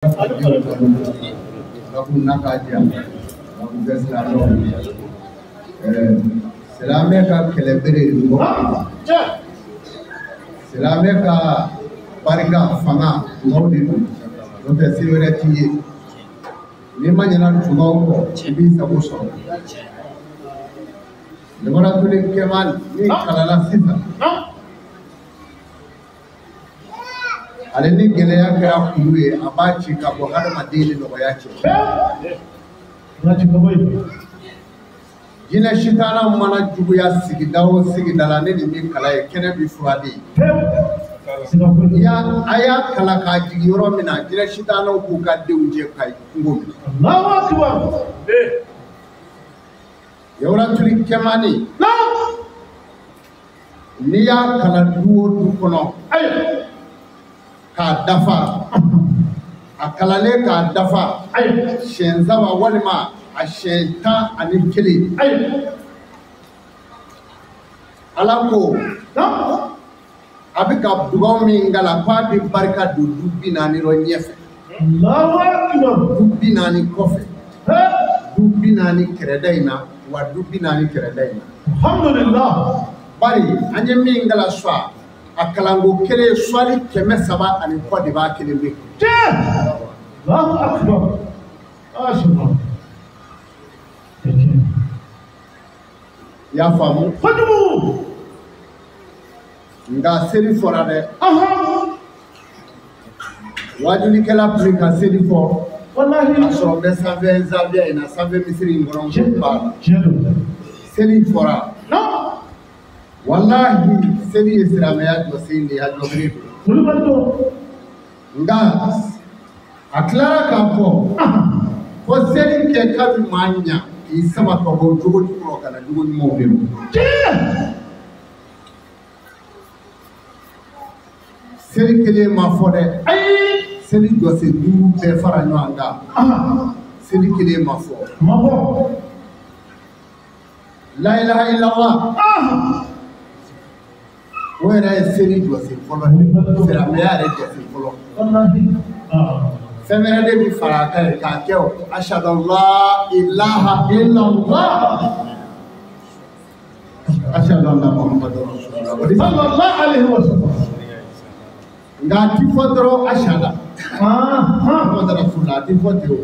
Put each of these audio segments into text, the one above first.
Selame ka kelebere selame ka barika fanga ngodi no te siwere tiye ni manyana tumaw ko bi sabuso le mara tuli kemal ni kalala sita ale ni geleya kɛra kulu ye a b'a ci ka bɔ hadamaden ni nɔgɔya cɛ jinɛ sitana mana juguya sigida o sigida la ne ni min kala ye kɛnɛ bi furade a y'a kala k'a jigi yɔrɔ min na jinɛ sitanaw k'u ka denw jɛ ka kungo minɛ yawura tuli kɛmani n'i y'a kala du o du kɔnɔ k'a dafa a kalalen k'a dafa siyɛn saba walima a siyɛn 11 ala ko a bɛ ka dugaw min kala k'a bɛ barika don du 40 rɔ ɲɛfɛ du 40 kɔfɛ du 40 kɛrɛda in na wa du 40 kɛrɛda in na alhamdulillah bari an ye min kala swa a kalango kelen swali 300 ani kɔ de b'a kelen bɛ Allahu akbar ashhadu y'a faamu nka seli fɔra dɛ wajulikɛla tun ka seli fɔ a sɔrɔ bɛ sanfɛ zanviya in na sanfɛ misiri in kɔnɔ seli fɔra wallahi seli ye silamɛya jɔsen de ye a jɔbere don nka a tilara k'a fɔ ko seli kɛ k'a bɛ maa ɲa k'i sama ka bɔ jogo kɔrɔ ka na jogo ɲumanw de don seli kelen ma fɔ dɛ seli jɔsen 5 bɛɛ fara ɲɔgɔn kan seli kelen ma fɔ la ilaha illallah o yɛrɛ ye seli jɔsen fɔlɔ ye silamɛya yɛrɛ jɔsen fɔlɔ fɛn wɛrɛ de bi fara a kan k'a kɛ o ashhadu an la ilaha illallah ashhadu anna muhammadur rasulullah sallallahu alaihi wasallam nka a ti fɔ dɔrɔn ashhadu muhammadur rasulullah a ti fɔ ten o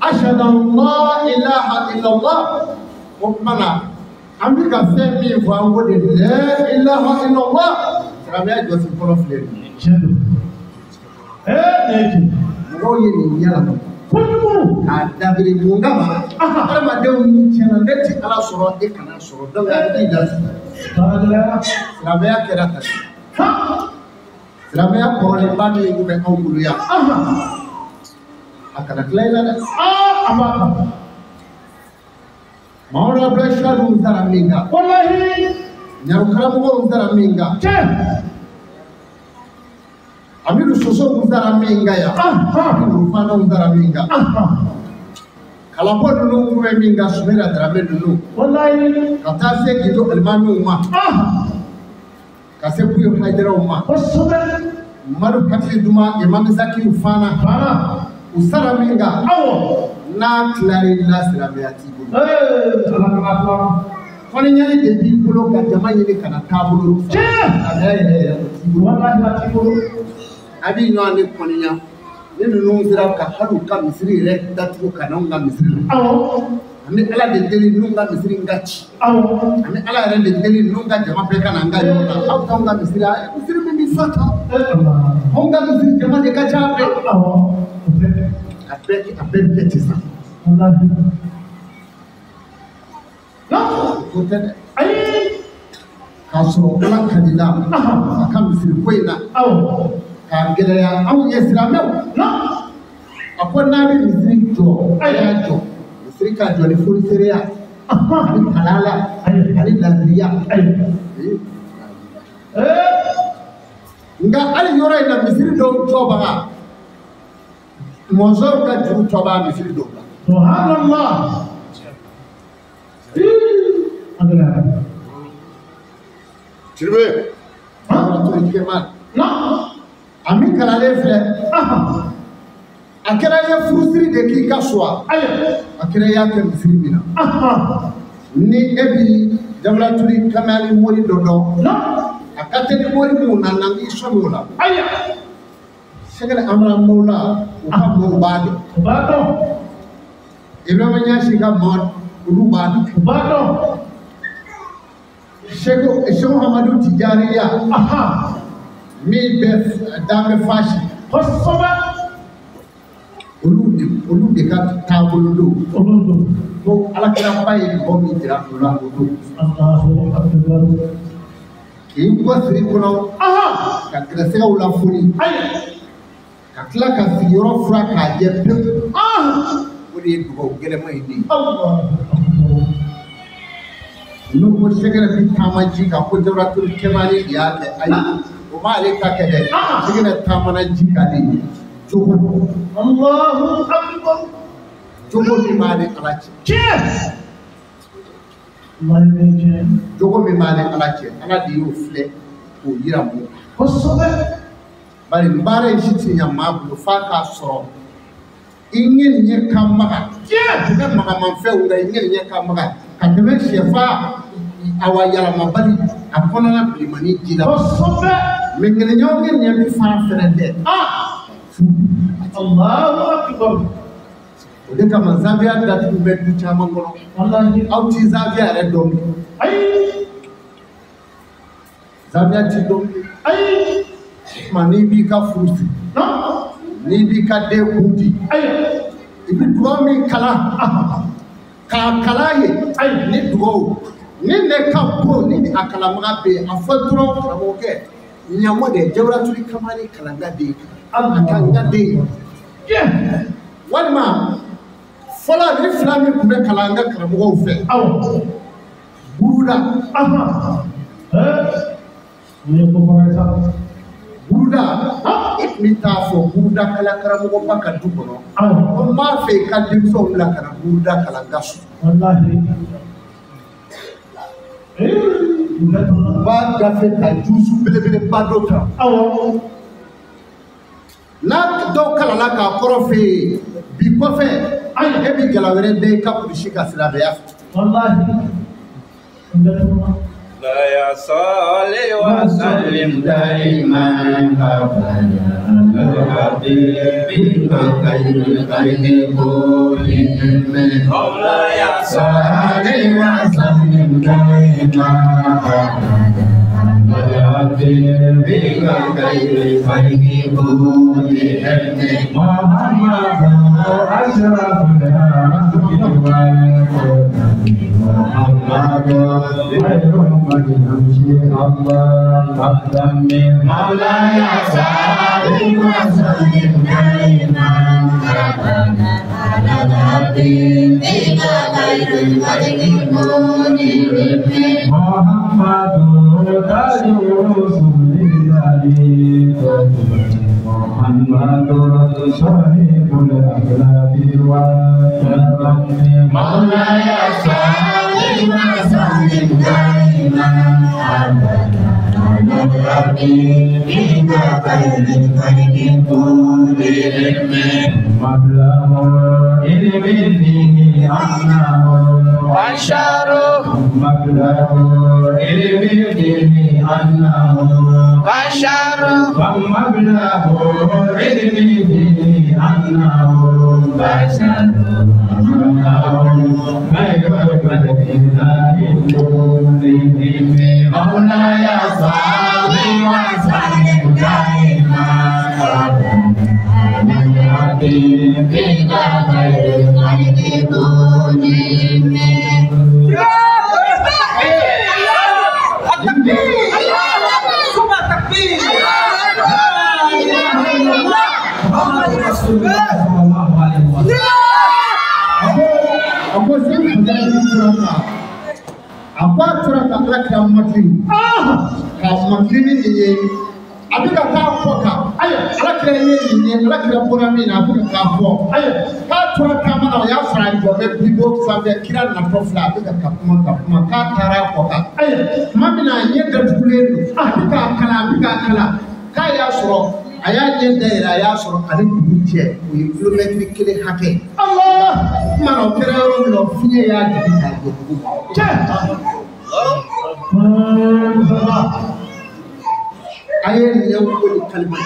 ashhadu an la ilaha illallah o kuma na an bɛ ka fɛn min fɔ an ko de la ilaha illallah silamɛya jɔsen fɔlɔ filɛ nin ye mɔgɔw ye nin ɲɛna k'a dabiri mun kama adamadenw ni tiɲɛna ne tɛ ala sɔrɔ e kana sɔrɔ donc a bɛ da silamɛya kɛra tan silamɛya kɔrɔlenba min bɛ anw bolo yan a kana tila i la dɛ a b'a kan Maodo Abdoulaye Sadu taara min kan ɲarukaramɔgɔw taara min kan Amidu Soso taara min kan yan Amidu Fanaw taara min kan Kalabɔ ninnu bɛ min kan Sumera Darame ninnu ka taa se Gido Alimamiw ma ka se Buyo Hayidaraw ma Madu Hakili Duma Imam Zakiru Fana u sara min kan n'a tilara i la silamɛya t'i bolo fɔliɲɛli de b'i bolo ka jama ɲini kana taabolo silamɛya yɛrɛ t'i bolo a b'i ɲɔgɔn de kɔniya ni ninnu sera ka hali u ka misiri yɛrɛ datugu ka n'anw ka misiri la an bɛ ala de deli ninnu ka misiri ka ci an bɛ ala yɛrɛ de deli ninnu ka jama bɛɛ ka na an ka yɔrɔ la aw t'anw ka misiri misiri min bɛ fa ta anw ka misiri jama de ka ca bɛɛ a bɛɛ bɛ ti sa o tɛ dɛ k'a sɔrɔ ala ka di la a ka misiri ko in na k'a gɛlɛya anw ye silamɛw a ko n'a bɛ misiri jɔ a y'a jɔ misiri ka jɔ ni fonisereya ani halala ani ladiriya nka hali yɔrɔ in na misiri dɔw jɔbaga mɔnzɔnw ka juru tɔba misiri dɔw la subhanallah Siribe Ami kalalen filɛ akira ya furusiri de ki ka soa akira ya ke misiri mina ni ebi Jamlatuli kamali mori dodo akate ni mori mu nanangi sonola segala amra mola uka mo bado Ibrahima Nyasi ka mod ulu bado Shego Muhammadu Tijariya mi be dame fashi ulu de ka tabulu ko ala kira bayi ko mi dira dula ko Allahu akbar ki ko siri kono ka kira se wala funi ka kila ka sigiro fra ka je pe ko de ko gele mai di Allah no ko segere bi tamaji ka ko Jamratul Kemali ya ke ayi o ma ale ka ke de segere tamanaji ka de Allahu akbar jogo mi mane alache jogo mi mane alache ala di yo fle o yira mo ko sobe bari mbare shiti nya mabu fa ka soro ingin nye kamaga jogo maga man fe unda ingin nye kamaga ka deme shefa awa yala mabali akona na blimani jila ko sobe mengene nyaw ngin nye bi fa frende Allahu akbar de kama Zambia datu bedu chama ngolo wallahi auti Zambia re dom ay Zambia ti dom ay mani bi ka fusi no ni bi ka de kuti ay ibi duwa mi kala ka kala ye ay ni duwa ni ne ka po ni akala magabe afodro amoke nyamo de Jamratul Kemali kalanga de akanga de walma Fola ni flami kube kalanga karamugo fe buruda ni ko farasa buruda ni tafo buruda kala karamugo baka dukono o ma fe ka dimso la kana buruda kalanga su wallahi ba gafe ta jusu bele badota na do kala la ka korofe bi ko fe ay ebi galawere de kapu shika silabya wallahi la ya salli wa sallim daiman abada habibika khairul khalqi kullihim la ya salli wa sallim daiman abada habibika khairul khalqi kullihim Muhammadan ashraful Muhammadur sahibul akhlaqi wa tarbiyyah Maulaya salli wa sallim daiman abada ala habibika khairil khalqi kullihim mablamu ilmi fihi annahu washaru mablamu ilmi fihi annahu washaru mablamu ilmi fihi annahu washaru Maulaya salli wa sallim daiman abada ala habibika khairil khalqi kullihim Aku sih menjadi curaka. Apa curaka laki yang mati? Kalau mati ini, abi kata apa kah? Ayo, laki ini, laki yang pura ini, abi kata apa? Ayo, kalau curaka mana yang farai boleh dibuat sampai kira nak profil, abi kata apa? Kata apa kah? Ayo, mami nanya tertulis, abi kata kalah, kaya suruh. aya je daira ya soro ani buche o yi kilometri kele hake Allah mano kere ro no fiye ya di ta go che aye ne ko ni kalma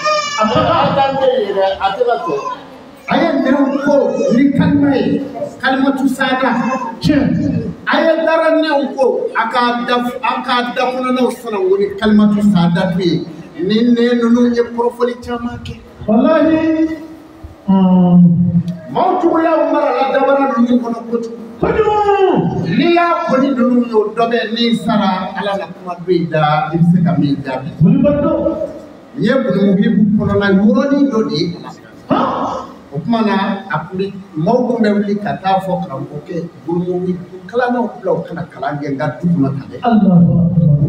atande ire atela to aye ne ko ni kalma tu sada che aye daran ne ko aka da kuno no sana woni kalma tu sada tu ni ne nunu e profoli chamake wallahi mautu ya umara la dabara nunu kono kotu ni ya ko ni nunu yo dobe ni sara ala na kuma beida ibse kamida bulbado yebulu hibu kono na yuroni dodi o kuma na apli mawdu mewli kata fo kan ko ke bulmu kala no blow kana kala nge ngaddu na tale Allah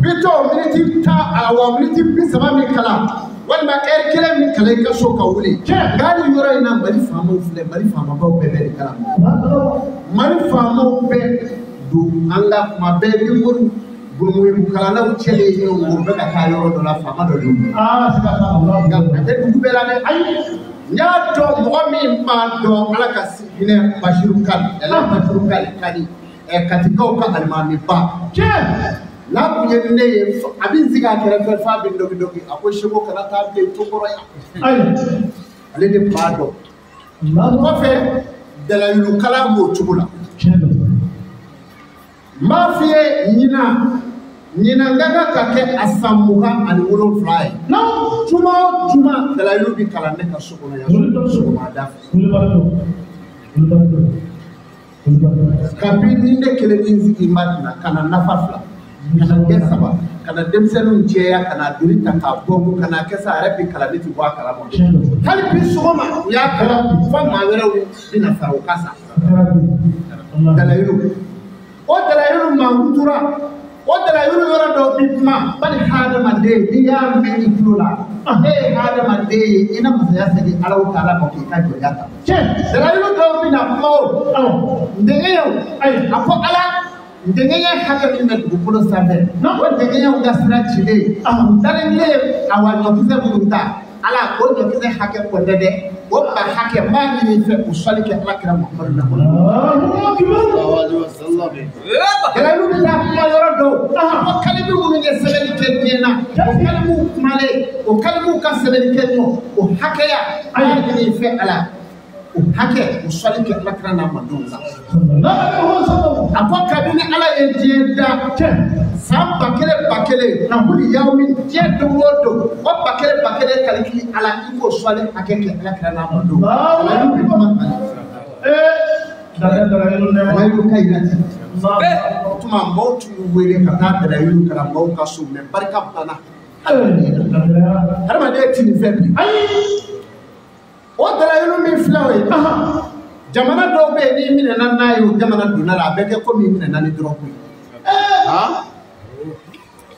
bito miniti ta awa miniti bi sama mi kala wanda kele mi kala ka so ka wuli gari yoro ina bari famo fule bari famo ba bebe kala mari famo be du anga kuma be bi nguru bulmu kala na uchele yo nguru be ka yoro do la fama do sika Allah ga te du be la ne ay nya do mo mi ma do ala ka sine bashiru kan ela bashiru kan kani katika uka alimami ba la kunye ne abin ziga kere fe fa bin dogi dogi akwai shigo kana ta be to koro ya ale de pado ko fe de la yu kala mo tubula mafie nyina ngaga kake asamuha ani wolo fly no tuma de la yu bi kala ne ka suko ya suko ma da kabini ne kele ninzi imadna kana nafafla kana kesaba kana demsenu njeya kana durita ka bomu kana kesa arabi kala biti kwa kala mo hali bisoma ya kala fa mawere bina sawo kasa dalayiru o dalayiru mangutura o dalayiru yoro do bitma bali hada mande diya me itlula hada mande ina musaya sadi alaw taala ko ki ka jogata dalayiru do bina mo ndeyo ay apo ala ndenye haka minna dukulo sabe no ndenye ungasira chile dalile awanyokize bunta ala ko nyokize haka ko dede o ba haka mani ni fe usalike alakira muhammad sallallahu alaihi wasallam kala lu da ma yoro do ko kalibi wonu nge sebeli kedena o kalibu male o kalibu ka sebeli kedno o haka ya mani ni fe ala hake usalike alakira na madunza apo kabini ala ejeda samba bakele na huli yaumi jedo wodo o bakele kaliki ala iko swale hakeke alakira na madunza dada kainati tuma mautu wele kata dada yulu kala mauka sume barka bana harma de tini febi o dara yulu mi flawe jamana do be ni min nan nayo jamana dunala be ke ko mi min nan drop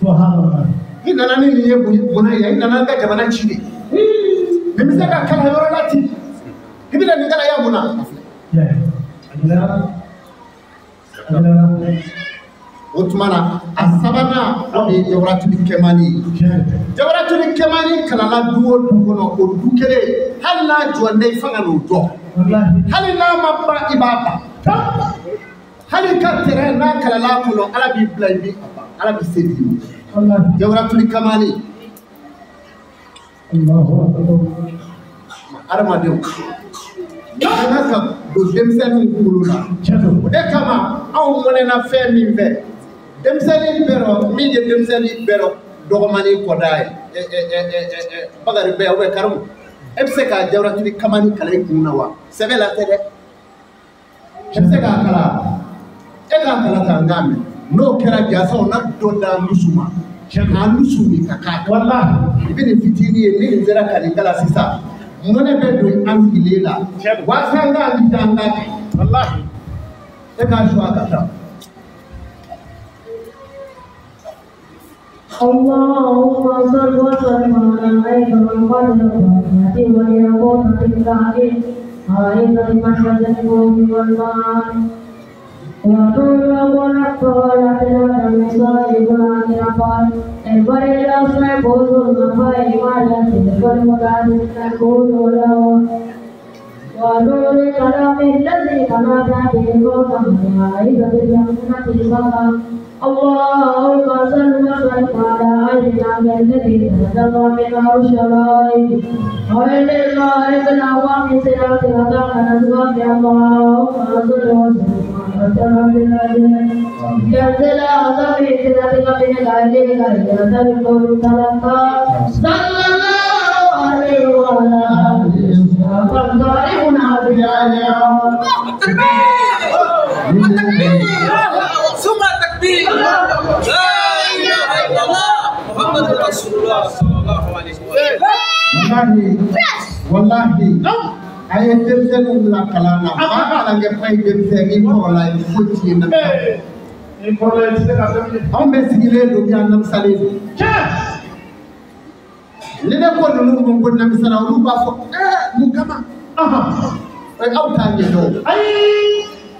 subhanallah ina nan ni yebu buna ya ina nan ga jamana chide ni mi saka kala yoro lati kibila ni kala ya buna Otmana asabana ni jawratul kemani kala la duwo dugono o dukere halla jonde fanga no do hali la mabba ibada hali ka tere na kala la kulo ala bi blindi ala bi sedi jawratul kemani Allahu akbar arma de naka do demsenu kulula de kama aw monena fe min fe demseni bero mi je demseni bero dogomani kodai bagari be we karum ebse ka jawratuli kamani kala kunna wa sebela tede ebse ka kala e ka kala tangame no kera jasa ona doda musuma chana musumi kaka wallahi ibini fitini ni nzera kalingala sisa mone be do angilela wasanga ndanga wallahi e ka shwa kata Allahumma salli wa sallim ala sayyidina Muhammad wa yakun bil ta'lim alayhi wa sallam wal وطول ونقول لنا المصائب والأطفال البريد صعبون المفاهيم والتي والمقادم نقول له ونور كلام الذي تنادى به قومه عائدة الجنة البقاء اللهم صل وسلم على عيننا الذي تنتظر منه الشرائع وإن الله بالعوام صراط هدانا نسوى اللهم صل وسلم ينزل أعظم إجراتك من العليل ينزل القول تلقى صلى الله عليه وعلى آله فانصارفنا بجانب التكبير ثم التكبير لا إله إلا الله محمد رسول الله صلى الله عليه وسلم والله ay demsenu la kalana ba ala nge fay demseni ko la futi na e ko la ci ka dem am be sigile do ya nam sale ni ne ko no mo ko nam sala lu ba fo mu kama ay aw ta ni do ay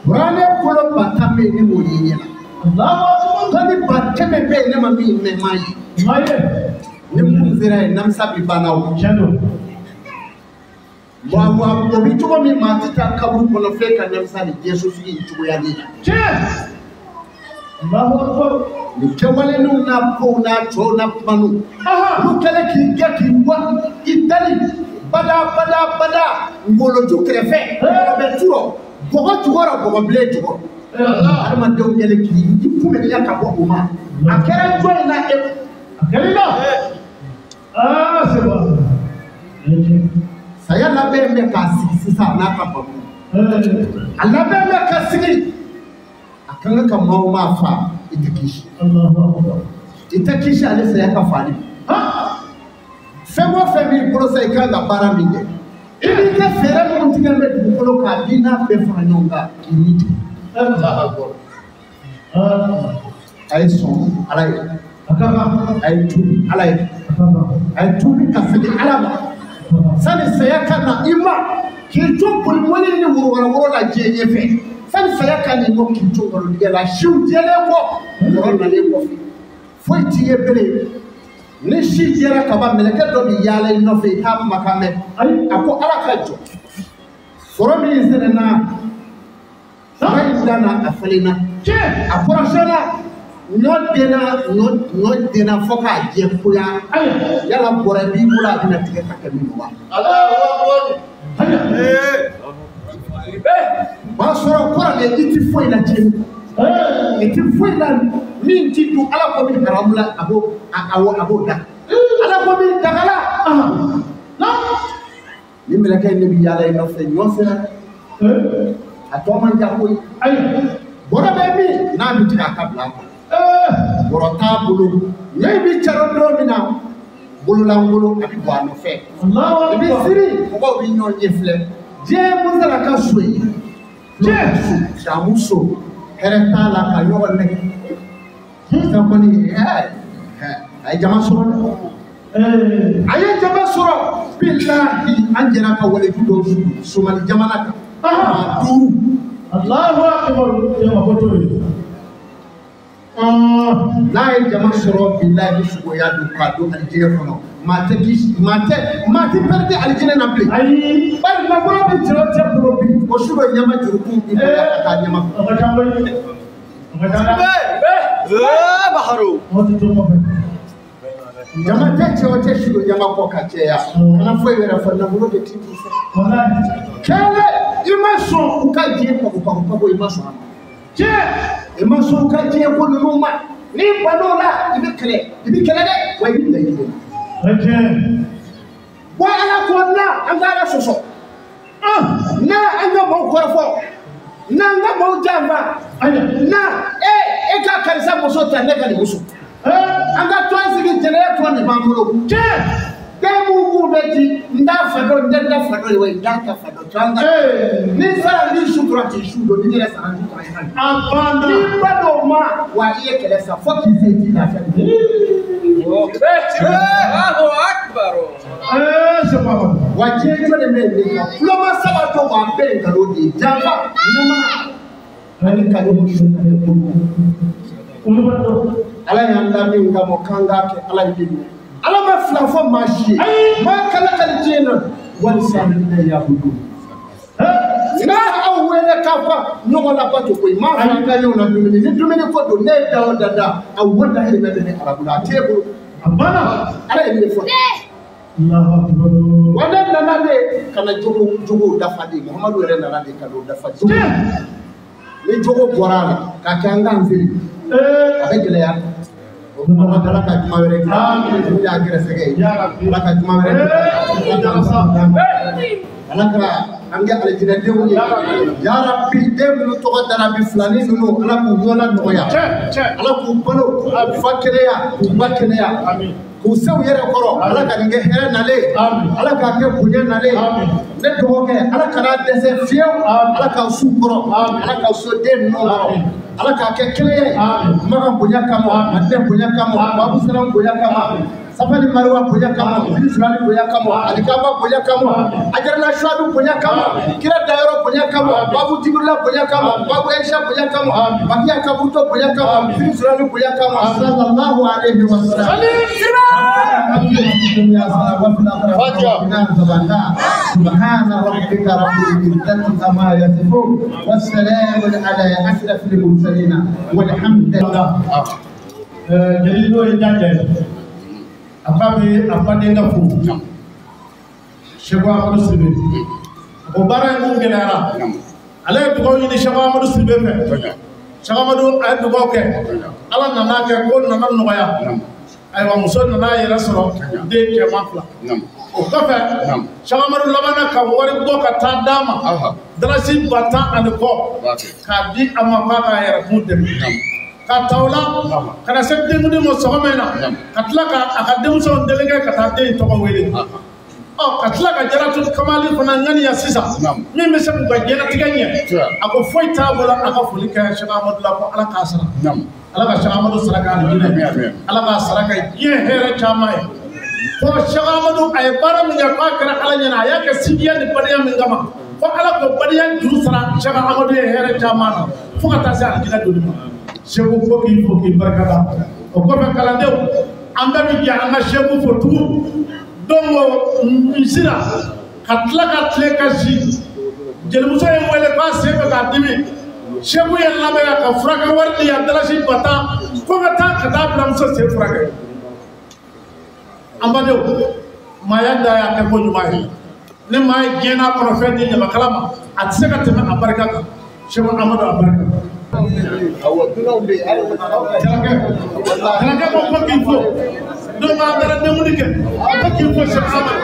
burane ko lo batame ni mo yi la Allahu akbar ni batame be ne ma mi me mai ni mu zira nam sabi banaw jando wa obituko mi matita kaburu kono feka nyamsani Jesus yi tuko ya ni Allahu akbar ni kewale nu na ko na cho na panu lu kele ki gaki wa idali bada ngolo ju krefe be turo bogo tugoro bogo ble tugo Allah ma dew yele ki fu me ya ka bo uma akere joy na e akere no seba saya labe me ka sisa na ka babu Allah be me ka sigi akan ka mawo ma fa idikishi Allahu akbar itakishi ale saya ka fani femo femi pro sai ka da bara mi de ibi ka fere mo tiga me du ko ka dina be fa nyonga kiniti Allahu akbar ay son alay akaba ay tu alay ay tu ka fidi alama sani saya kana ima kinto bulmoni ni woro la jeje fe sani saya kana mo kinto woro de la shiu jele ko woro na le ko foi tiye bele ni shi jera ka ba meleke do bi yala no fe ta makame ako ala ka jo woro mi zene na sai dana afalina ke akora shana no dena foka je kuya yala bora bi bula dina tige takami wa Allahu akbar ba soro kora le iti foi na je iti foi na min ti du ala ko mi haramla abo da ala ko mi dagala no ni melaka ni bi yala no fe nyosera atoma jakoy ay bora be mi na bi tika kabla borota bulu ñay bi ciaro do mina bulu la ngulu abi bo no fe Allahu bi siri ko bi ñoo ñefle je mu sala ka suyi je jamuso hereta la ka yo ne ta ko ni ay jama soro ay jama soro billahi anjana ka wala judo sumali jamana ka du Allahu akbar ya maboto la jama soro billahi sugo ya du ka do aljine fono mate perde aljine na ple ay bar na bro bi tiro te bro bi o sugo nyama juruku bi ka nyama baharu jama te o te sugo nyama ko ka te ya na foi wera fa na bro de titi kele imaso ka je ko imaso je imaso ka je ko numa ni panola ibikele de wa ibikele wa ala ko na angara soso na anga mo korfo na anga mo jamba na ka karisa mo so tande ka ni musu anga twansi ki jele twani bambulo je demu beji nda fado we nda ka fado twanga ni sara ni shukura ti shudo ni nyere sara ni kwa yana abanda ni bado ma wa iye kelesa foki seti na fa Allahu akbar sababa waje to de me ni lo ma sabato wa be ngalo di jamba numa ani kanu ala yanda min ngamo kanga ke ala yidini ala ma flafo mashi ma kala kala jena wal sabina ya budu na awele kafa nongo la bato ko ma fa ka yo na dumini ko do ne da dada awada ile mede ne ala bula table abana ala ile fo Allahu akbar wala nana de kana jogo dafa di Muhammadu re nana de kado dafa ni jogo borala ka kanga nzili avec les ya Muhammad ala ka kuma were amin ya gere sege ala ka kuma were ala ka ange ala jina dewu ya rabbi demu to dara bi fulani nunu ala ku yola noya ala ku balo fakeleya ku bakeleya amin ku sew yere koro ala ka nge here nale ala ka ke bunye nale ne doge ala ka na dese fiew ala ka su koro ala ka so den no ala ka ke keleye maga bunya kamo ade bunya kamo babu salam bunya kamo safari marwa bunya kamo israeli bunya kamo alikaba bunya kamo ajarna shadu bunya kamo kira dairo bunya kamo babu jibrila bunya kamo babu aisha bunya kamo bakia kabuto bunya kamo israeli bunya kamo sallallahu alaihi wasallam سبحان ربك رب العزة عما يصفون والسلام على أشرف المرسلين والحمد لله. جليل يجاجل أقابي أقادينا فو شباب مسلمين وبارا ممكن أرى على تقولي شباب مسلمين شباب مسلمين أدوك على نناك كون ننام نغيا أيوة مسلم ننا يرسلو ديك مافلا وكفى شباب لبنا كواري بوكا تاداما دراسي باتا أنكو كابي أما باكا يرمود كاتولا كنا سبتين مدي مسومنا كتلاك أكاديم سون دلقة كتادي توقويلي كتلاك جراتو كمالي فنانغاني يا سيسا مين مسك بجينا تيجانية أكو فوي تابولا أكو فلك شباب مدلابو على كاسرة على كاسرة مدو سرقان جينا على كاسرة كي هيرة جامعي فشباب مدو أي بارا من يقع كنا على جنا يا كسيديا نبدي من جما فعلى كبديا جوسرا شباب مدو هيرة جامعنا فكتاسي على جنا دولما Shebu foki barkada o ko fa kala dew anda mi janga shebu fotu dongo misira katla kashi jelmuso en wele ba sebe ka dimi shebu en labe ka fraka wardi ya dalashi bata ko ta kada blamso se fraka amba dew mayanda ya ka bonyu mai ne mai gena prophet ni ma kalama atseka teme abarka shebu amado abarka Jangan kau pergi info, dong antara demo ni kan, pergi info sama.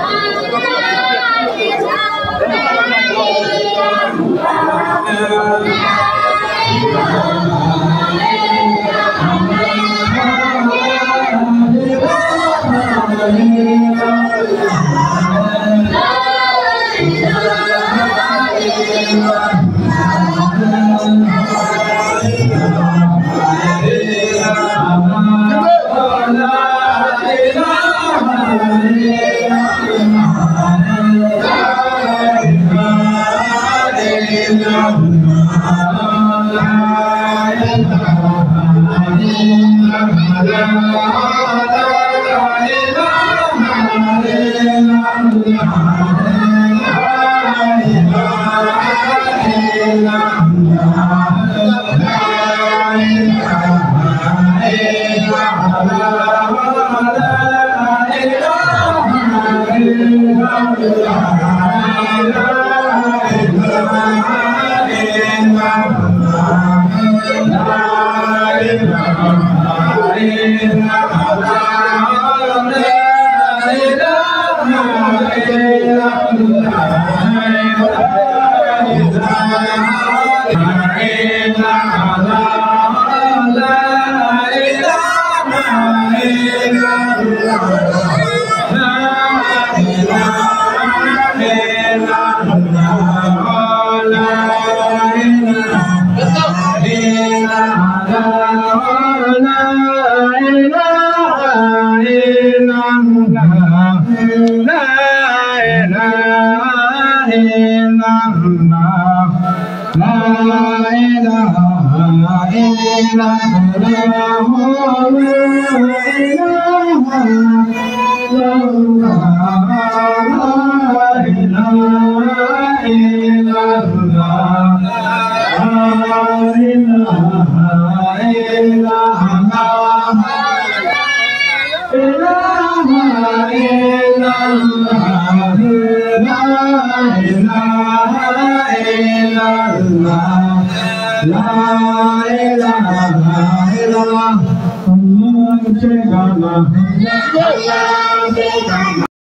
La